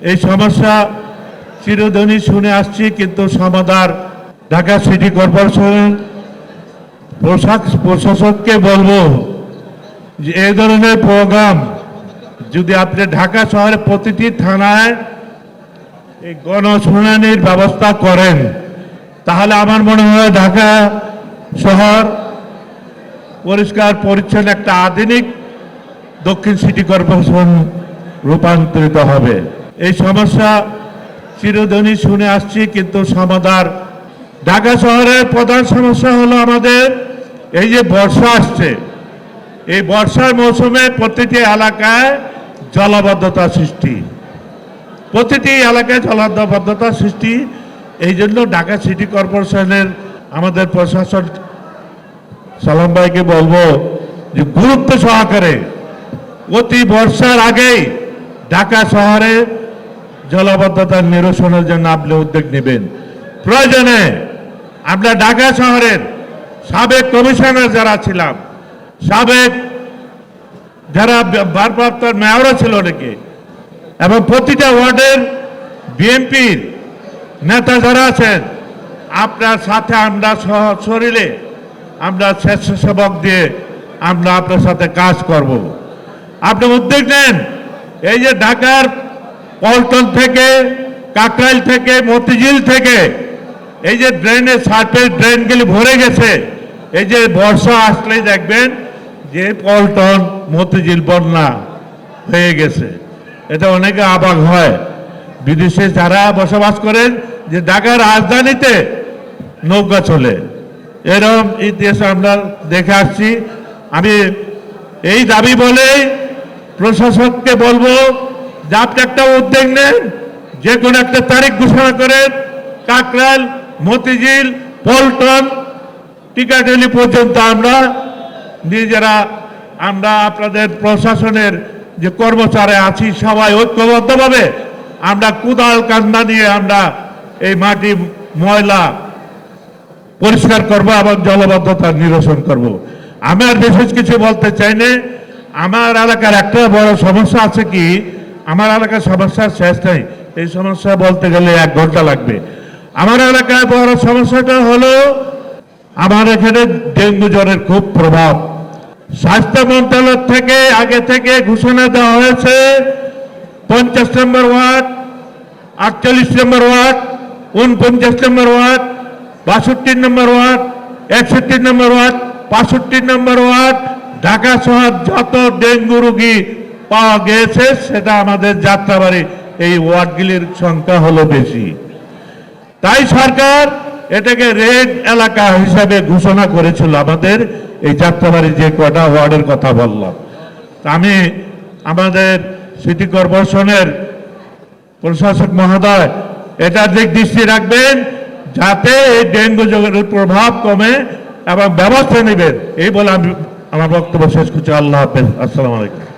এই সমস্যা চিরদিনই শুনে আসছি, কিন্তু সমাধান ঢাকা সিটি কর্পোরেশনের প্রশাসককে বলবো যে এই ধরনের প্রোগ্রাম যদি আপনি ঢাকা শহরে প্রতিটি থানায় এই গণশুনানির ব্যবস্থা করেন, তাহলে আমার মনে হয় ঢাকা শহর পরিষ্কার পরিচ্ছন্ন একটা আধুনিক দক্ষিণ সিটি কর্পোরেশন রূপান্তরিত হবে। এই সমস্যা চিরদিনই শুনে আসছি, কিন্তু সমাধান ঢাকা শহরের প্রধান সমস্যা হলো আমাদের এই যে বর্ষা আসছে, এই বর্ষার মৌসুমে প্রতিটি এলাকায় জলাবদ্ধতা সৃষ্টি, প্রতিটি এলাকায় জলাবদ্ধতা সৃষ্টি। এই জন্য ঢাকা সিটি কর্পোরেশনের আমাদের প্রশাসন সালাম ভাইকে বলবো যে গুরুত্ব সহকারে অতি বর্ষার আগেই ঢাকা শহরে জলাবদ্ধতা নিরসনের জন্য আপনি উদ্যোগ নেবেন। প্রয়োজনে আমরা ঢাকা শহরের সাবেক কমিশনার যারা ছিলাম, সাবেক যারা ভারপ্রাপ্ত মেয়রও ছিল নাকি, এবং প্রতিটা ওয়ার্ডের বিএনপির নেতা যারা আছেন, আপনার সাথে আমরা শরীরে আমরা স্বেচ্ছাসেবক দিয়ে আমরা আপনার সাথে কাজ করব। আপনি উদ্যোগ নেন, এই যে ঢাকার পল্টন থেকে, কাকরাইল থেকে, মতিঝিল থেকে এই যে ড্রেনের সার্ফেস ড্রেনগুলি ভরে গেছে, এই যে বর্ষা আসলেই দেখবেন যে পল্টন মতিঝিল বন্যা হয়ে গেছে। এটা অনেকে অবাক হয়, বিদেশে যারা বসবাস করেন, যে ঢাকার রাজধানীতে নৌকা চলে, এরকম ইতিহাস আমরা দেখে আসছি। আমি এই দাবি বলেই প্রশাসককে বলবো যে আপনি একটা উদ্যোগ নেন, যে কোনো একটা তারিখ ঘোষণা করেন, কাকরাইল, মতিঝিল, পল্টন, টিকাটুলি পর্যন্ত আমরা নিজেরা আমরা আপনাদের প্রশাসনের যে কর্মচারী আছি সবাই ঐক্যবদ্ধভাবে আমরা কোদাল কান্দা নিয়ে আমরা এই মাটি ময়লা পরিষ্কার করব এবং জলাবদ্ধতা নিরসন করব। আমি আর বিশেষ কিছু বলতে চাই না। আমার এলাকার একটা বড় সমস্যা আছে কি, আমার এলাকার সমস্যার শেষ নেই, এই সমস্যা বলতে গেলে 1 ঘন্টা লাগবে। আমার এলাকায় বড় সমস্যাটা হলো আমার এখানে ডেঙ্গু জ্বরের খুব প্রভাব। স্বাস্থ্য মন্ত্রণালয় থেকে আগে থেকে ঘোষণা দেওয়া হয়েছে 50 নম্বর ওয়ার্ড, 48 নম্বর ওয়ার্ড, 49 নম্বর ওয়ার্ড, 62 নম্বর ওয়ার্ড, 61 নম্বর ওয়ার্ড, 65 নম্বর ওয়ার্ড, ঢাকা শহর যত ডেঙ্গু রোগী পাওয়া গিয়েছে সেটা আমাদের যাত্রাবাড়ি এই ওয়ার্ডগুলির সংখ্যা হলো বেশি। তাই সরকার এটাকে রেড এলাকা হিসাবে ঘোষণা করেছিল আমাদের এই যাত্রাবাড়ি যে কটা ওয়ার্ডের কথা বললাম। আমি আমাদের সিটি কর্পোরেশনের প্রশাসক মহোদয় এটার দিক দৃষ্টি রাখবেন যাতে এই ডেঙ্গু জ্বরের প্রভাব কমে এবং ব্যবস্থা নেবেন। এই বলে আমি আমার বক্তব্য শেষ করছি। আল্লাহ হাফেজ। আসসালামু আলাইকুম।